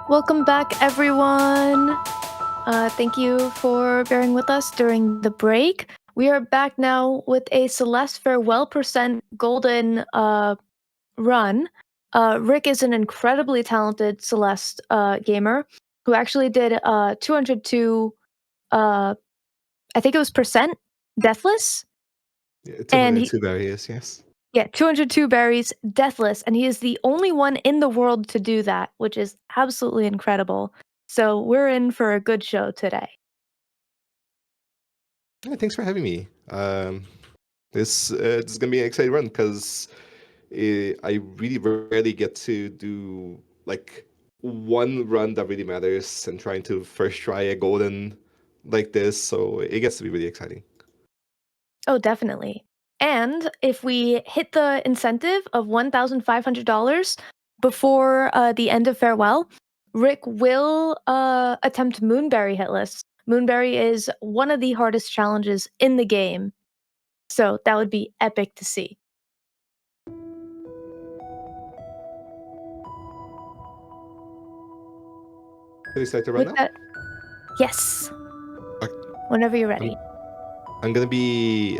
Welcome back, everyone. Thank you for bearing with us during the break. We are back now with a Celeste Farewell percent golden run. Rick is an incredibly talented Celeste gamer who actually did 202, I think it was percent deathless, Yeah, and he 202 barriers, yes. yeah 202 berries deathless, and he is the only one in the world to do that, which is absolutely incredible. So we're in for a good show today. Yeah, thanks for having me. This is gonna be an exciting run because I really rarely get to do like one run that really matters and trying to first try a golden like this, so it gets to be really exciting. Oh, definitely. And if we hit the incentive of $1,500 before the end of Farewell, Rick will attempt Moonberry Hitless. Moonberry is one of the hardest challenges in the game, so that would be epic to see. Should we start the run With now? that, yes, Okay. whenever you're I'm, ready. I'm gonna be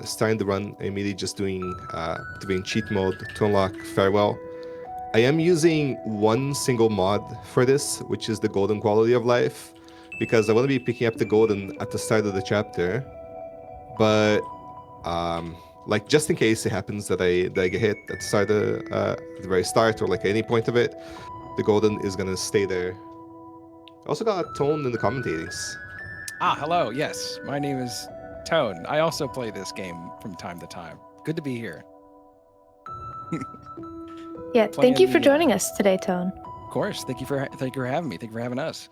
starting the run immediately, just doing cheat mode to unlock farewell. I am using one single mod for this, which is the golden quality of life, because I want to be picking up the golden at the start of the chapter. But like just in case it happens that I get hit at the start of, at the very start or like any point of it, the golden is gonna stay there. I also got Tone in the commentatings. Hello. Yes, my name is Tone. I also play this game from time to time. Good to be here. Yeah, thank you for Playing the, joining us today, Tone. Of course. Thank you for having me. Thank you for having us.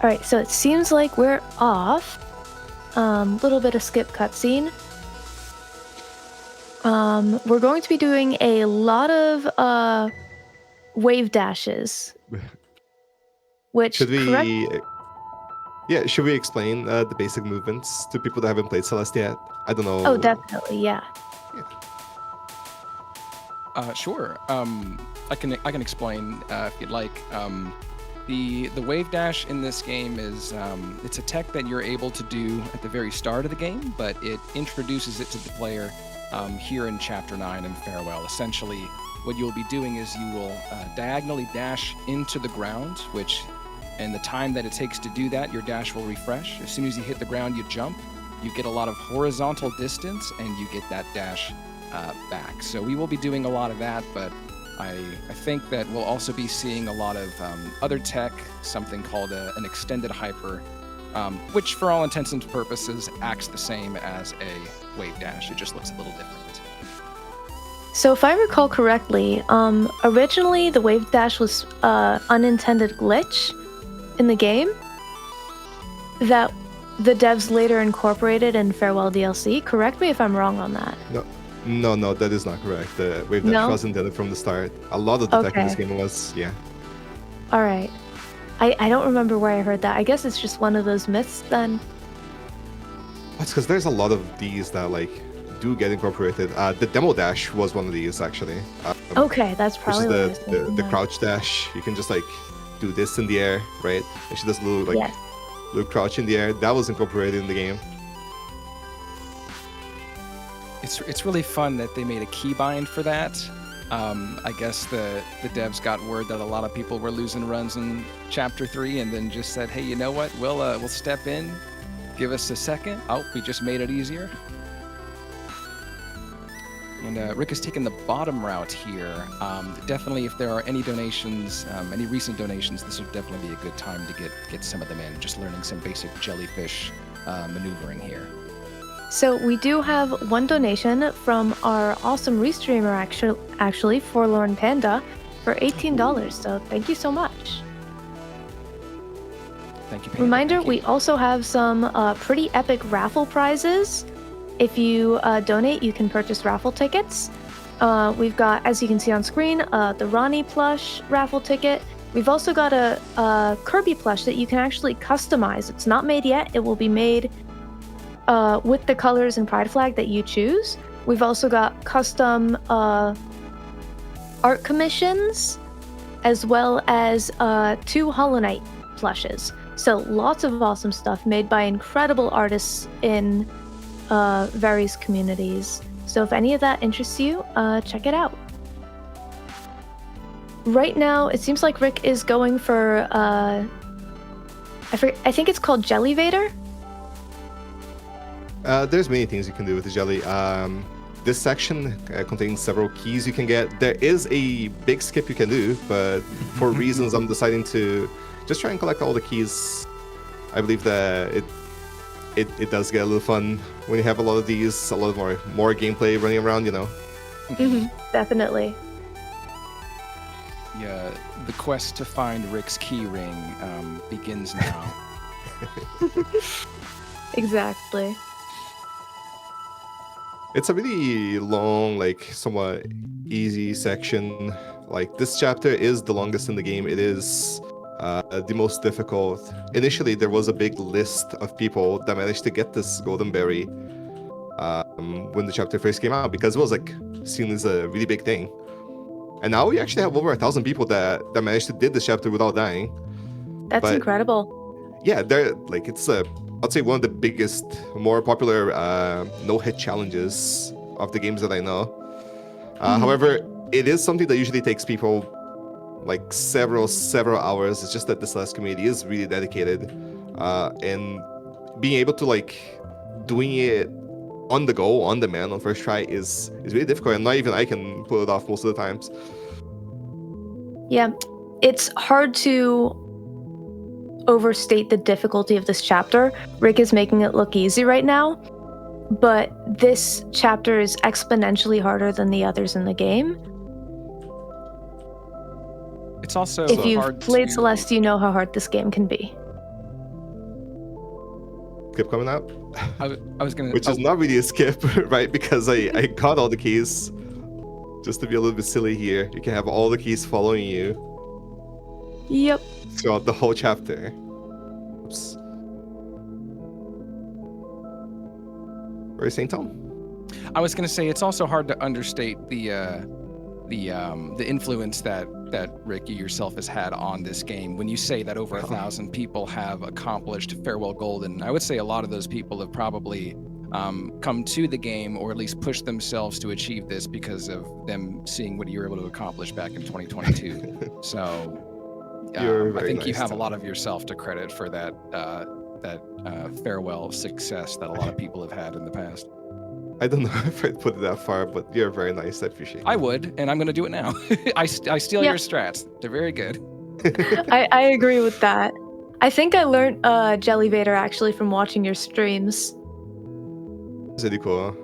All right, so it seems like we're off. Little bit of skip cutscene. We're going to be doing a lot of wave dashes, which Should correct? we? Yeah, should we explain the basic movements to people that haven't played Celeste yet? I don't know. Oh, definitely, yeah. Sure. I can explain if you'd like. The wave dash in this game is it's a tech that you're able to do at the very start of the game, but it introduces it to the player here in Chapter 9 in Farewell. Essentially, what you'll be doing is you will diagonally dash into the ground, which, in the time that it takes to do that, your dash will refresh. As soon as you hit the ground, you jump. You get a lot of horizontal distance, and you get that dash back. So we will be doing a lot of that, but I think that we'll also be seeing a lot of other tech, something called an extended hyper, which for all intents and purposes acts the same as a wave dash. It just looks a little different. So if I recall correctly, originally the wave dash was unintended glitch in the game that the devs later incorporated in Farewell DLC. Correct me if I'm wrong on that. No, that is not correct. The wave dash wasn't intended from the start. A lot of the tech in this game was, yeah. All right. I don't remember where I heard that. I guess it's just one of those myths then. That's because there's a lot of these that like do get incorporated. The demo dash was one of these actually. Okay, that's probably which what I is was the thinking of. crouch dash. You can just like do this in the air, right? And she does a little Yes. little crouch in the air. That was incorporated in the game. It's really fun that they made a keybind for that. I guess the devs got word that a lot of people were losing runs in Chapter 3 and then just said, hey, you know what? We'll step in. Give us a second. Oh, we just made it easier. And Rick has taken the bottom route here. Definitely, if there are any donations, any recent donations, this would definitely be a good time to get some of them in. Just learning some basic jellyfish maneuvering here. So we do have one donation from our awesome restreamer, actually Forlorn Panda, for $18. So thank you so much. Thank you, Panda. Reminder, Thank you. we also have some pretty epic raffle prizes. If you donate, you can purchase raffle tickets. We've got, as you can see on screen, the Ronnie plush raffle ticket. We've also got a Kirby plush that you can actually customize. It's not made yet. It will be made with the colors and pride flag that you choose. We've also got custom art commissions as well as 2 Hollow Knight plushes. So lots of awesome stuff made by incredible artists in various communities. So if any of that interests you, check it out. Right now, it seems like Rick is going for, I think it's called Jellyvator? There's many things you can do with the jelly. This section contains several keys you can get. There is a big skip you can do, but for reasons I'm deciding to just try and collect all the keys. I believe that it does get a little fun when you have a lot of these, a lot more gameplay running around, you know. Definitely. Yeah, the quest to find Rick's key ring begins now. Exactly. It's a really long, like somewhat easy section. Like this chapter is the longest in the game. It is the most difficult. Initially, there was a big list of people that managed to get this golden berry when the chapter first came out, because it was like seen as a really big thing. And now we actually have over 1,000 people that managed to did this chapter without dying. That's incredible. Yeah, they're like it's I'd say one of the biggest, more popular no-hit challenges of the games that I know. However, it is something that usually takes people like several hours. It's just that the Celeste community is really dedicated, and being able to like doing it on the go, on demand, on first try is really difficult, and not even I can pull it off most of the times. Yeah, it's hard to overstate the difficulty of this chapter. Rick is making it look easy right now, but this chapter is exponentially harder than the others in the game. It's also if you've hard played to... Celeste, you know how hard this game can be. Skip coming up. I was gonna... Which is not really a skip, right? Because I got all the keys. Just to be a little bit silly here, you can have all the keys following you. Yep. Throughout the whole chapter. Oops. What are you saying, Tom? I was gonna say it's also hard to understate the influence that Rick, you yourself, has had on this game. When you say that over 1,000 people have accomplished Farewell Golden, I would say a lot of those people have probably come to the game, or at least pushed themselves to achieve this because of them seeing what you were able to accomplish back in 2022. So I think you have a lot of yourself to credit for that farewell success that a lot of people have had in the past. I don't know if I'd put it that far, but you're very nice. I appreciate it. I would, and I'm going to do it now. I steal your strats. They're very good. I agree with that. I think I learned Jellyvator actually from watching your streams. It's really cool.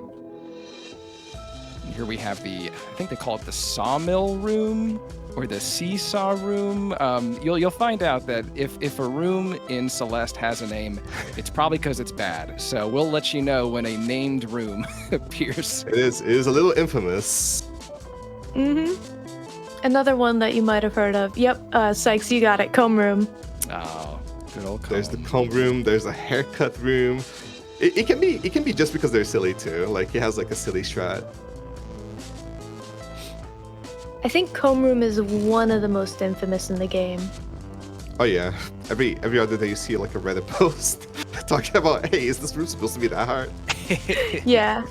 Here we have I think they call it the sawmill room, or the seesaw room. You'll find out that if a room in Celeste has a name, it's probably because it's bad. So we'll let you know when a named room appears. It is a little infamous. Another one that you might have heard of. Yep, Sykes, you got it. Comb room. Oh, good old comb. There's the comb room. There's a haircut room. It can be just because they're silly too. Like it has like a silly strat. I think comb room is one of the most infamous in the game. Oh yeah, every other day you see like a Reddit post talking about, hey, is this room supposed to be that hard? Yeah.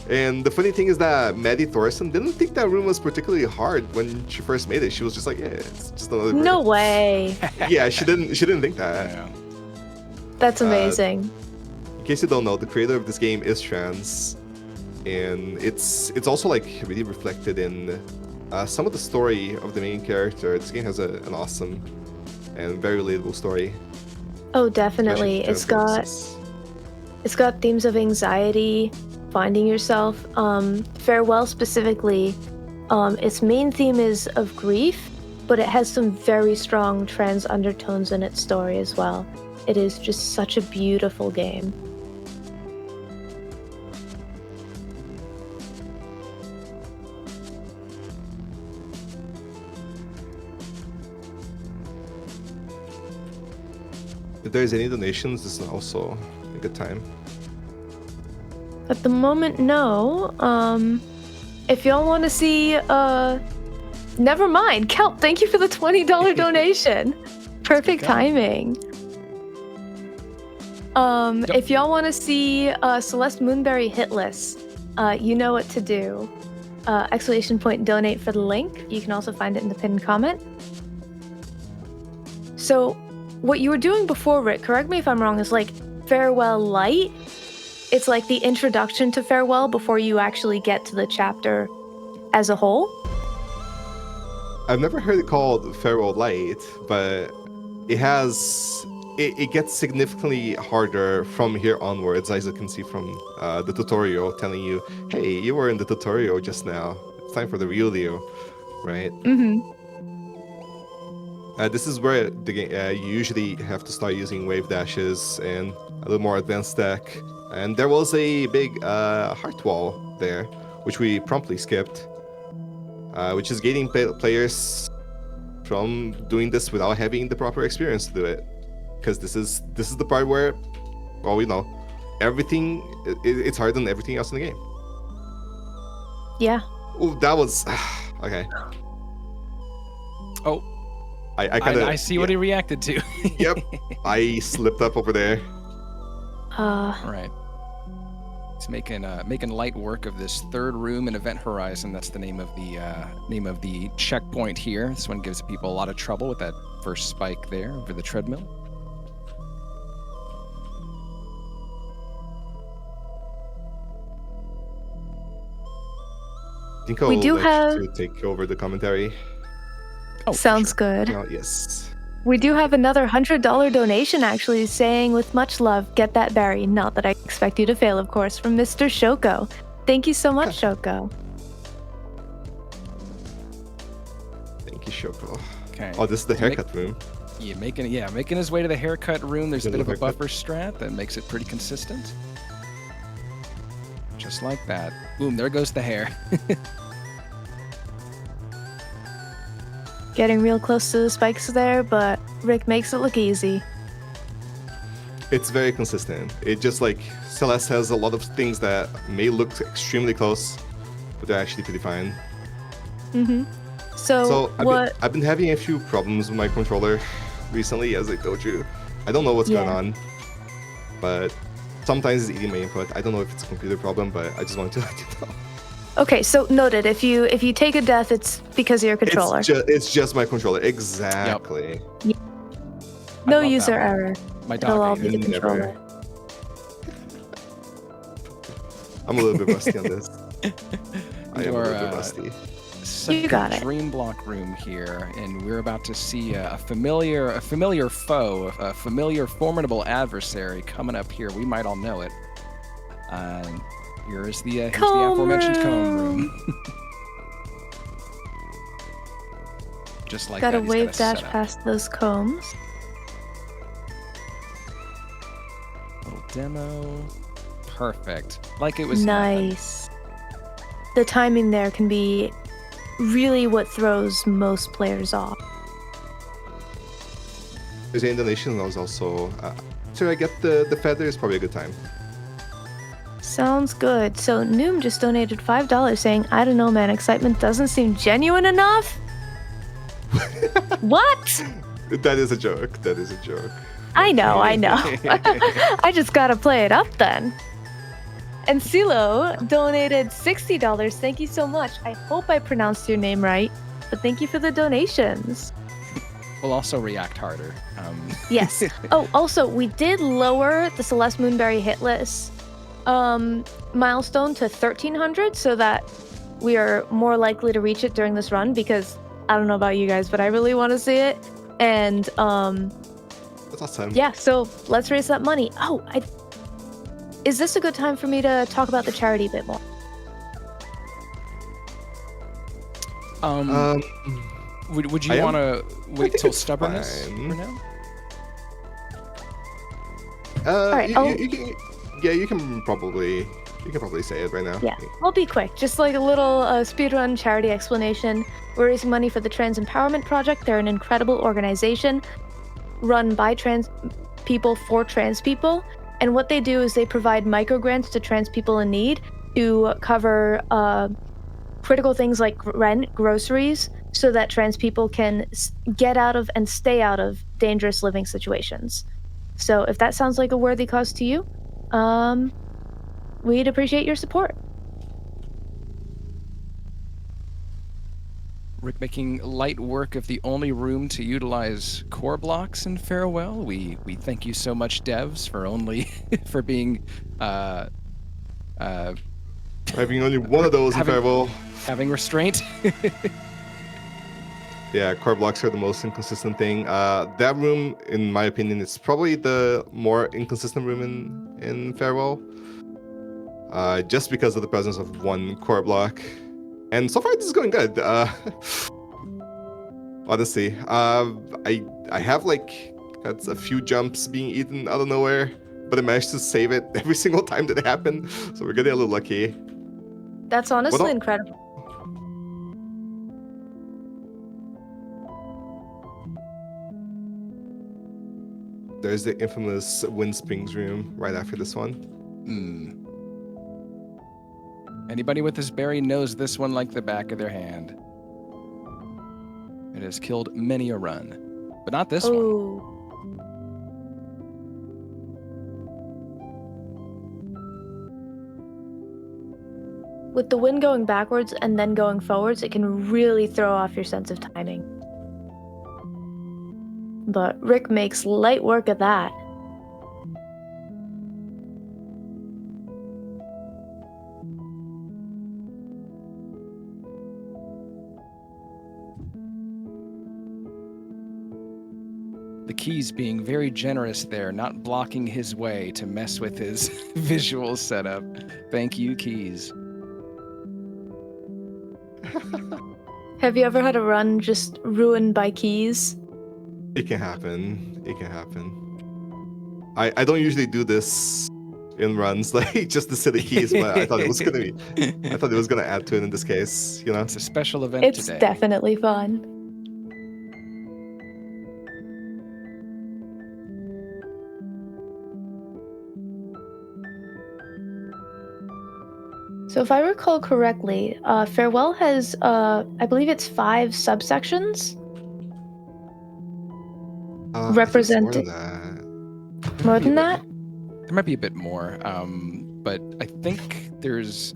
And the funny thing is that Maddie Thorson didn't think that room was particularly hard when she first made it. She was just like, yeah, it's just another room. No way. Yeah, she didn't think that. Yeah. That's amazing. In case you don't know, the creator of this game is trans, and it's also like really reflected in some of the story of the main character. This game has an awesome and very relatable story. Oh, definitely. It's got themes of anxiety, finding yourself. Farewell specifically, its main theme is of grief, but it has some very strong trans undertones in its story as well. It is just such a beautiful game. If there's any donations, this is also a good time. At the moment, no. If y'all want to see never mind. Kelp, thank you for the $20 donation. Perfect timing. If y'all want to see Celeste Moonberry Hitless, you know what to do. ! donate for the link. You can also find it in the pinned comment. So, what you were doing before, Rick, correct me if I'm wrong, is like Farewell Light. It's like the introduction to Farewell before you actually get to the chapter as a whole. I've never heard it called Farewell Light, but it gets significantly harder from here onwards, as you can see from the tutorial telling you, hey, you were in the tutorial just now. It's time for the real deal, right? Mm-hmm. This is where the game, you usually have to start using wave dashes and a little more advanced tech. And there was a big heart wall there, which we promptly skipped, which is gating players from doing this without having the proper experience to do it. Because this is the part where, well, we know, everything, it's harder than everything else in the game. Yeah. Ooh, that was, okay. Oh. I see what he reacted to. Yep, I slipped up over there. All right. He's making light work of this third room in Event Horizon. That's the name of the checkpoint here. This one gives people a lot of trouble with that first spike there over the treadmill. I think I'll let you take over the commentary. Oh, sounds good. Oh, yes. We do have another $100 donation actually saying, with much love, get that berry. Not that I expect you to fail, of course, from Mr. Shoko. Thank you so much, Shoko. Thank you, Shoko. Okay. Oh, this is the haircut room. Yeah, making his way to the haircut room. There's a bit of a buffer strat that makes it pretty consistent. Just like that. Boom, there goes the hair. Getting real close to the spikes there, but Rick makes it look easy. It's very consistent. It just like Celeste has a lot of things that may look extremely close, but they're actually pretty fine. Mm-hmm. So I've been having a few problems with my controller recently, as I told you. I don't know what's going on, but sometimes it's eating my input. I don't know if it's a computer problem, but I just wanted to let you know. Okay, so noted. If you take a death, it's because of your controller. It's just my controller. Exactly. Yep. No user error. My It'll all dog be the controller. I'm a little bit rusty on this. I am a little bit rusty. You got it. Dream block room here, and we're about to see a familiar foe, a familiar formidable adversary coming up here. We might all know it. Here's the aforementioned comb room. Just like gotta that. Wave dash past those combs. Little demo. Perfect. Like it was nice. The timing there can be really what throws most players off. There's an donation that was also so I get the feather is probably a good time. Sounds good. So Noom just donated $5 saying, I don't know, man, excitement doesn't seem genuine enough. What? That is a joke. That is a joke. I know. I just gotta play it up then. And Silo donated $60. Thank you so much. I hope I pronounced your name right, but thank you for the donations. We'll also react harder. Yes. Oh, also, we did lower the Celeste Moonberry hitless milestone to 1,300 so that we are more likely to reach it during this run, because I don't know about you guys, but I really want to see it. And that's awesome. Yeah, so let's raise that money. Oh, is this a good time for me to talk about the charity a bit more? Would you want to wait till stubbornness for now? All right, you can probably say it right now. Yeah, I'll be quick. Just like a little speedrun charity explanation. We're raising money for the Trans Empowerment Project. They're an incredible organization run by trans people for trans people. And what they do is they provide microgrants to trans people in need to cover critical things like rent, groceries, so that trans people can get out of and stay out of dangerous living situations. So if that sounds like a worthy cause to you, we'd appreciate your support. Rick making light work of the only room to utilize core blocks in Farewell. We thank you so much, devs, for being Having only one of those in Farewell. Having restraint. Yeah, core blocks are the most inconsistent thing. That room, in my opinion, is probably the more inconsistent room in Farewell. Just because of the presence of one core block. And so far, this is going good. Honestly, I have that's a few jumps being eaten out of nowhere, but I managed to save it every single time that it happened. So we're getting a little lucky. That's honestly incredible. There's the infamous Wind Springs room right after this one. Anybody with this berry knows this one like the back of their hand. It has killed many a run, but not this one. With the wind going backwards and then going forwards, it can really throw off your sense of timing. But Rick makes light work of that. The keys being very generous there, not blocking his way to mess with his visual setup. Thank you, keys. Have you ever had a run just ruined by keys? It can happen. It can happen. I don't usually do this in runs, like just the silly keys, but I thought it was gonna add to it in this case, you know? It's a special event it's today. It's definitely fun. So if I recall correctly, Farewell has, I believe it's 5 subsections. Represented. More than that? There might be a bit more, but I think there's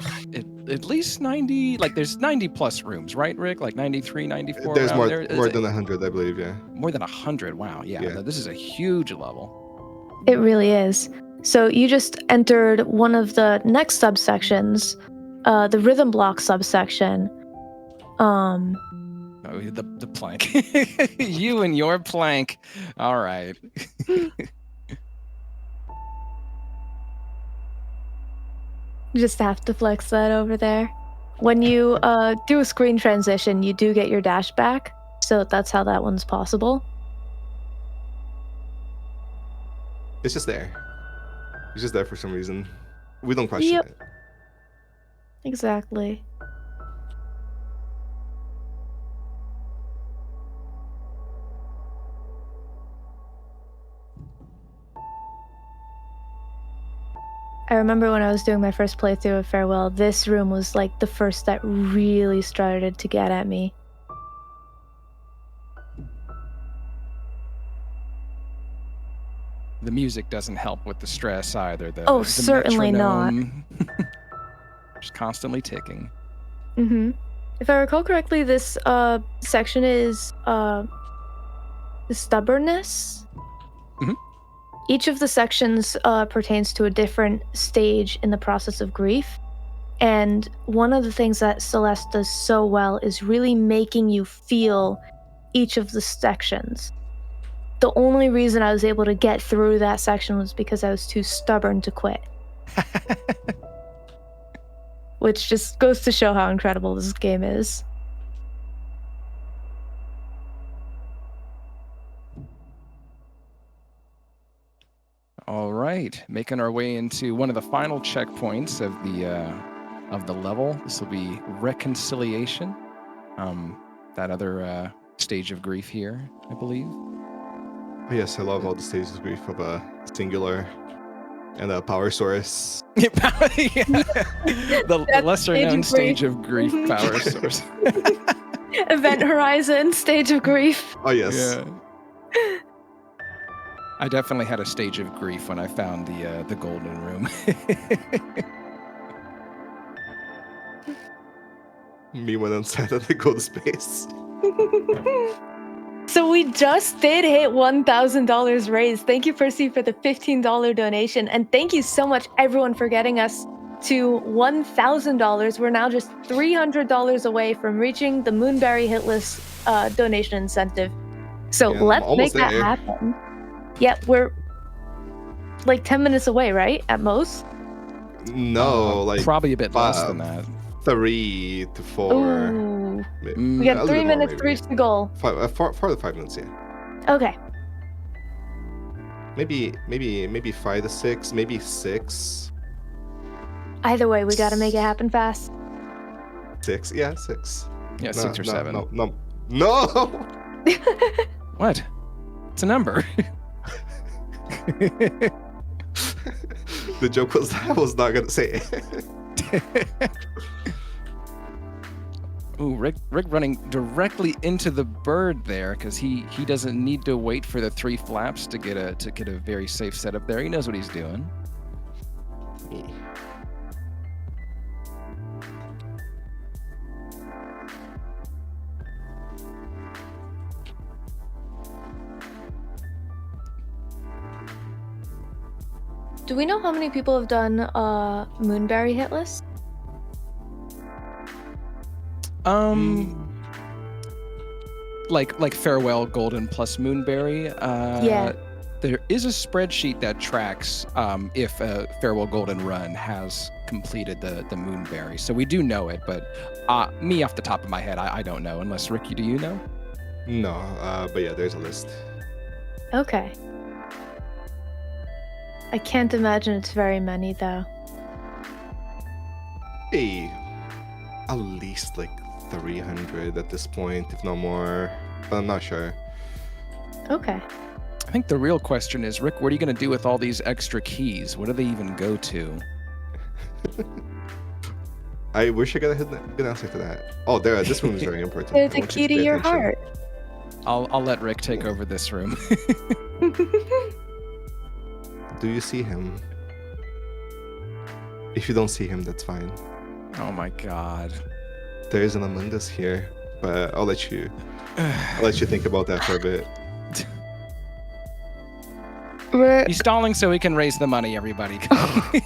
at least 90, there's 90 plus rooms, right, Rick? Like 93, 94? There's more than 100, I believe, yeah. More than 100, wow, yeah. This is a huge level. It really is. So you just entered one of the next subsections, the rhythm block subsection. Oh, the plank. You and your plank. All right. You just have to flex that over there. When you do a screen transition, you do get your dash back. So that's how that one's possible. It's just there. It's just there for some reason. We don't question it. Exactly. I remember when I was doing my first playthrough of Farewell, this room was like the first that really started to get at me. The music doesn't help with the stress either, though. Oh, certainly not. Just constantly ticking. Mm-hmm. If I recall correctly, this section is the stubbornness. Mm-hmm. Each of the sections pertains to a different stage in the process of grief. And one of the things that Celeste does so well is really making you feel each of the sections. The only reason I was able to get through that section was because I was too stubborn to quit. Which just goes to show how incredible this game is. All right, making our way into one of the final checkpoints of the level. This will be reconciliation. That other stage of grief here, I believe. Oh, yes, I love all the stages of grief of a singular and a power source. The lesser known stage of grief, power source. Event Horizon, Stage of Grief. Oh yes. Yeah. I definitely had a stage of grief when I found the golden room. Me when I'm sad at the gold space. So we just did hit $1,000 raised. Thank you, Percy, for the $15 donation. And thank you so much, everyone, for getting us to $1,000. We're now just $300 away from reaching the Moonberry Hitless donation incentive. So Yeah, I'm let's make almost that there. happen. Yeah, we're like 10 minutes away, right? At most? No, like probably a bit less than that. 3 to 4. Ooh. Maybe. We Mm, got a little 3 bit more, minutes to maybe. reach the goal. 4 to 5 minutes, yeah. Okay. Maybe 5 to 6, maybe 6. Either way, we gotta make it happen fast. 6, yeah, 6. Yeah, 6 or 7. No. What? It's a number. The joke was I was not gonna say it. Ooh, Rick running directly into the bird there because he doesn't need to wait for the 3 flaps to get a very safe setup there. He knows what he's doing. Do we know how many people have done Moonberry Hitless? Like Farewell Golden plus Moonberry. Yeah. There is a spreadsheet that tracks if Farewell Golden Run has completed the Moonberry. So we do know it, but me off the top of my head, I don't know. Unless Ricky, do you know? No, but yeah, there's a list. Okay. I can't imagine it's very many, though. Hey, at least like 300 at this point, if not more. But I'm not sure. Okay. I think the real question is, Rick, what are you going to do with all these extra keys? What do they even go to? I wish I got a good answer to that. Oh, this room is very important. There's I a want key you to pay your attention. heart. I'll let Rick take over this room. Do you see him? If you don't see him, that's fine. Oh my god. There is an Among Us here, but I'll let you think about that for a bit. He's stalling so he can raise the money, everybody.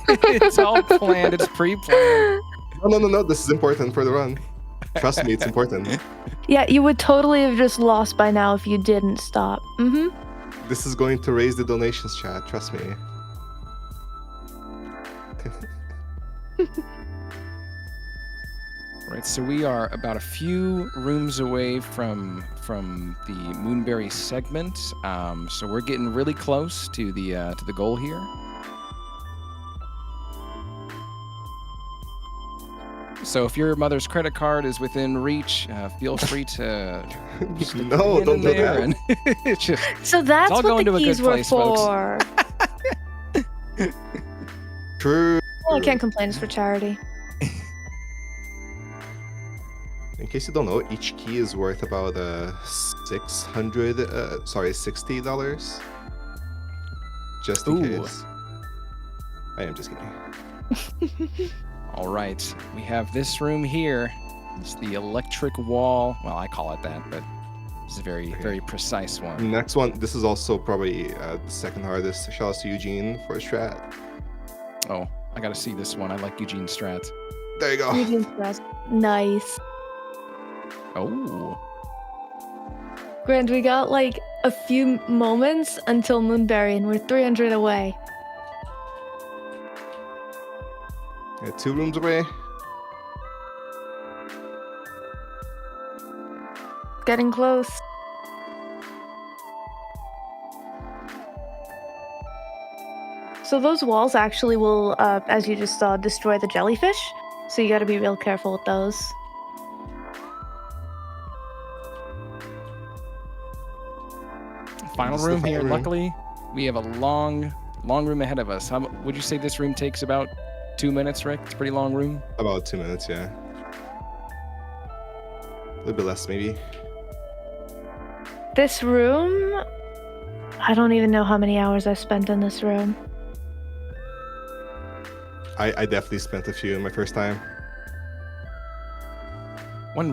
It's all planned. It's pre-planned. No. This is important for the run. Trust me, it's important. Yeah, you would totally have just lost by now if you didn't stop. Mm-hmm. This is going to raise the donations, chat. Trust me. Right, so we are about a few rooms away from the Moonberry segment. So we're getting really close to the goal here. So if your mother's credit card is within reach, feel free to stick No, your hand don't in do there that. and it's just So that's all what going the to a keys good were place, folks. for. True. Well, I can't complain. It's for charity. In case you don't know, each key is worth about $60. Just in Ooh. case. I am just kidding. All right, we have this room here. It's the electric wall. Well, I call it that, but it's a very, very precise one. Next one, this is also probably the second hardest. Shout out to Eugene for a strat. Oh, I gotta see this one. I like Eugene's strat. There you go. Eugene Stress. Nice. Oh. Grant, we got like a few moments until Moonberry, and we're 300 away. Yeah, 2 rooms away. Getting close. So those walls actually will, as you just saw, destroy the jellyfish. So you got to be real careful with those. Final This is the room final here. room. Luckily, we have a long room ahead of us. How would you say this room takes about 2 minutes, Rick? It's a pretty long room. About 2 minutes, yeah. little bit less, maybe. This room, I don't even know how many hours I spent in this room. I definitely spent a few in my first time.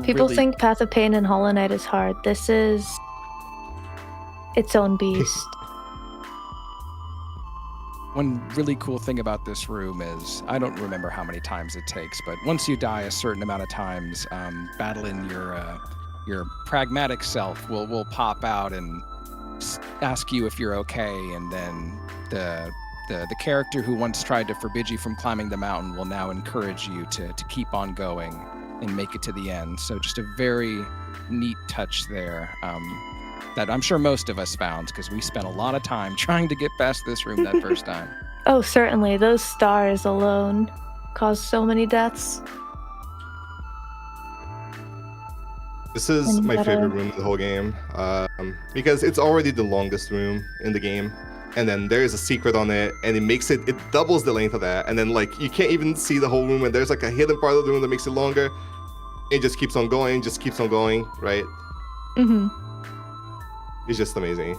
People think Path of Pain and Hollow Knight is hard. This is its own beast. One really cool thing about this room is, I don't remember how many times it takes, but once you die a certain amount of times, battling your pragmatic self will pop out and ask you if you're okay, and then the character who once tried to forbid you from climbing the mountain will now encourage you to keep on going and make it to the end. So just a very neat touch there. That I'm sure most of us found, because we spent a lot of time trying to get past this room that first time. Oh, certainly. Those stars alone caused so many deaths. This is my favorite room in the whole game, because it's already the longest room in the game, and then there is a secret on it, and it doubles the length of that, and then like you can't even see the whole room, and there's like a hidden part of the room that makes it longer. It just keeps on going, right? Mm-hmm. It's just amazing.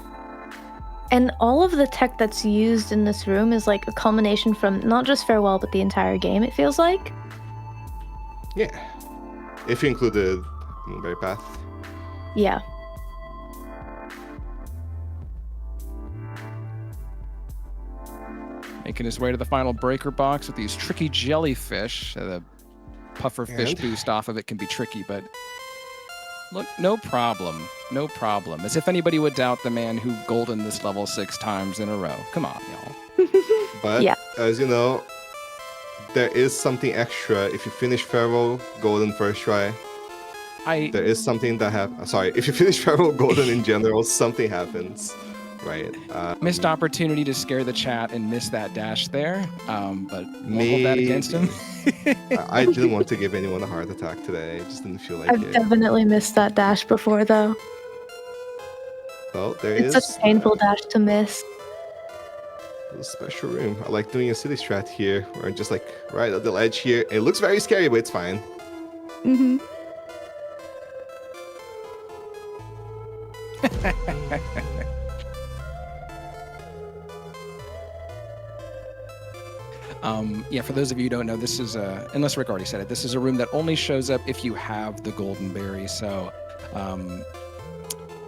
And all of the tech that's used in this room is like a culmination from not just Farewell, but the entire game, it feels like. Yeah. If you include the Moonberry Path. Yeah. Making his way to the final breaker box with these tricky jellyfish. The puffer fish boost off of it can be tricky, but look, no problem. No problem. As if anybody would doubt the man who golden this level 6 times in a row. Come on, y'all. But, yeah. As you know, there is something extra if you finish Farewell Golden first try. There is something that if you finish Farewell Golden in general, something happens, right? Missed opportunity to scare the chat and miss that dash there, but won't hold that against him. I didn't want to give anyone a heart attack today. It just didn't feel like it. I've definitely missed that dash before, though. Well, it's such a painful dash to miss. A special room. I like doing a city strat here, where I'm just like right at the ledge here. It looks very scary, but it's fine. Mm-hmm. Yeah, for those of you who don't know, this is unless Rick already said it, this is a room that only shows up if you have the golden berry. So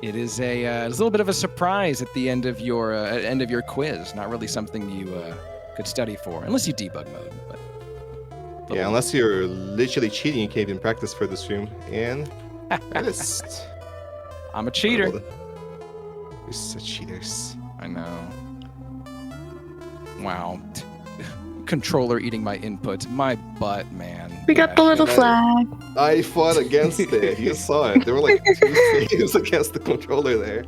it is it's a little bit of a surprise at the end of your quiz. Not really something you could study for, unless you debug mode. But yeah, unless you're literally cheating, you can't even practice for this room. And I'm a cheater. You're such cheaters. I know. Wow. Controller eating my inputs. My butt, man. We got the little flag. I fought against it. You saw it. There were like 2 saves against the controller there.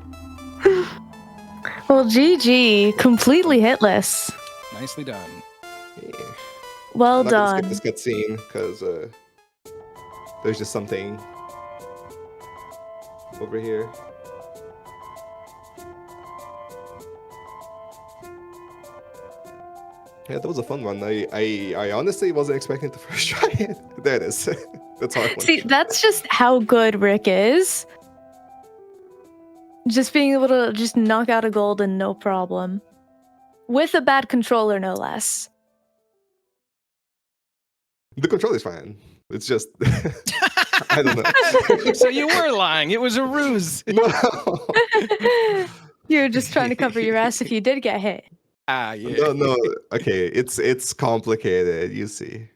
Well, GG. Completely hitless. Nicely done. Yeah. Well I'm not done. gonna skip this cutscene because there's just something over here. Yeah, that was a fun one. I honestly wasn't expecting to first try it. There it is. That's how I went. See, that's just how good Rick is. Just being able to just knock out a golden, no problem. With a bad controller, no less. The controller's fine. It's just I don't know. So you were lying. It was a ruse. No. You were just trying to cover your ass if you did get hit. Ah, yeah. No. Okay, it's complicated, you see.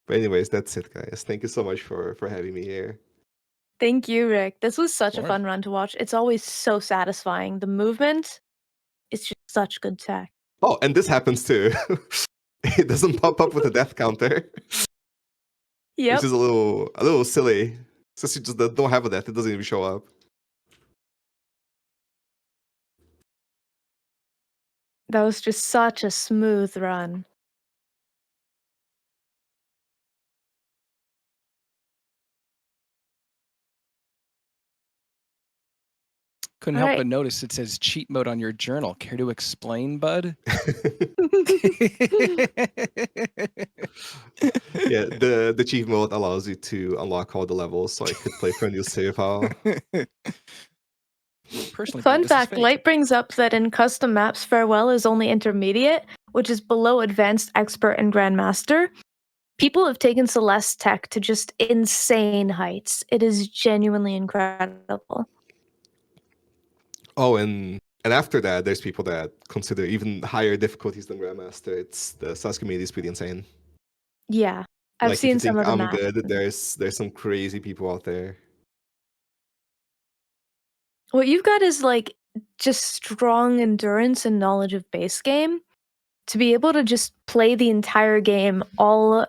But anyways, that's it, guys. Thank you so much for having me here. Thank you, Rick. This was such a fun run to watch. It's always so satisfying. The movement is just such good tech. Oh, and this happens too. It doesn't pop up with a death counter. Yep. Which is a little silly. Since you just don't have a death, it doesn't even show up. That was just such a smooth run. Couldn't All help right. but notice it says cheat mode on your journal. Care to explain, bud? Yeah, the cheat mode allows you to unlock all the levels, so I could play for a new save file. Personally, believe Fun this is fact, fake. Light brings up that in custom maps, Farewell is only intermediate, which is below Advanced, Expert, and Grandmaster. People have taken Celeste tech to just insane heights. It is genuinely incredible. Oh, and after that, there's people that consider even higher difficulties than Grandmaster. It's the Celeste community is pretty insane. Yeah, I've Like if you seen some think of the I'm maps. good, there's some crazy people out there. What you've got is like just strong endurance and knowledge of base game to be able to just play the entire game, all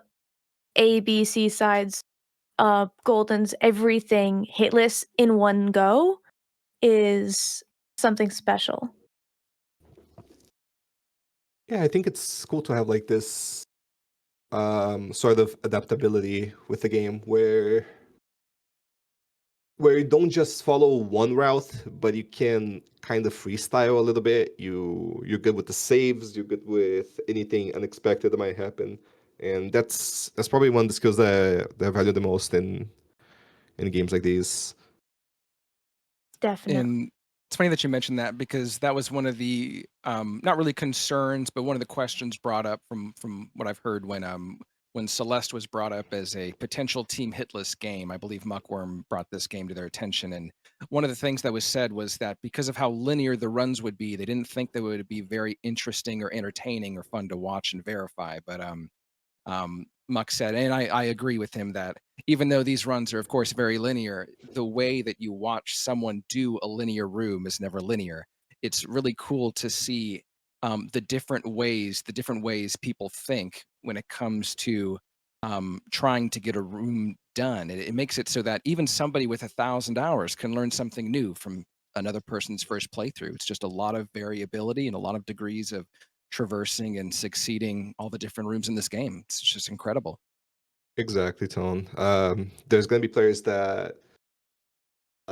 A, B, C sides, Goldens, everything hitless in one go is something special. Yeah, I think it's cool to have like this sort of adaptability with the game where you don't just follow one route, but you can kind of freestyle a little bit. You're good with the saves, you're good with anything unexpected that might happen. And that's probably one of the skills that I value the most in games like these. Definitely. And it's funny that you mentioned that because that was one of the not really concerns, but one of the questions brought up from what I've heard when Celeste was brought up as a potential team hitless game. I believe Muckworm brought this game to their attention, and one of the things that was said was that because of how linear the runs would be, they didn't think they would be very interesting or entertaining or fun to watch and verify. But Muck said, and I agree with him that even though these runs are, of course, very linear, the way that you watch someone do a linear room is never linear. It's really cool to see the different ways people think when it comes to trying to get a room done. It makes it so that even somebody with 1,000 hours can learn something new from another person's first playthrough. It's just a lot of variability and a lot of degrees of traversing and succeeding all the different rooms in this game. It's just incredible. Exactly, Tone. There's gonna be players that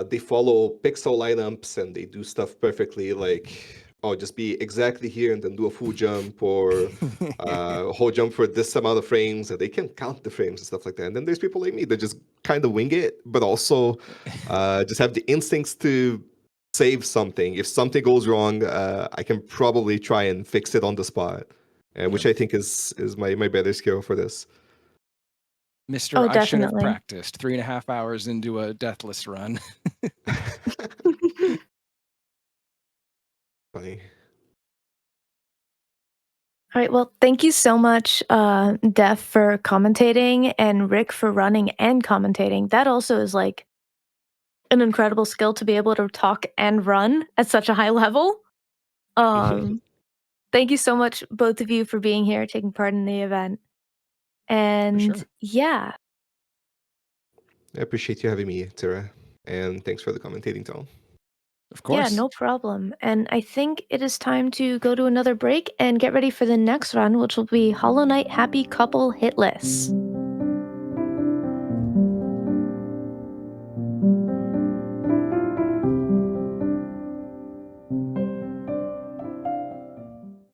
they follow pixel lineups and they do stuff perfectly, like just be exactly here and then do a full jump or a whole jump for this amount of frames, and they can count the frames and stuff like that. And then there's people like me that just kind of wing it, but also just have the instincts to save something. If something goes wrong, I can probably try and fix it on the spot, which Yep. I think is my better skill for this. Mr. Oh, I should have definitely. practiced 3.5 hours into a deathless run. Funny. All right. Well, thank you so much, Def, for commentating and Rick for running and commentating. That also is like an incredible skill to be able to talk and run at such a high level. Um, Thank you so much, both of you, for being here, taking part in the event. For And sure. yeah, I appreciate you having me, Tara, and thanks for the commentating, Tone. Of yeah, course. no problem. And I think it is time to go to another break and get ready for the next run, which will be Hollow Knight Happy Couple Hitless.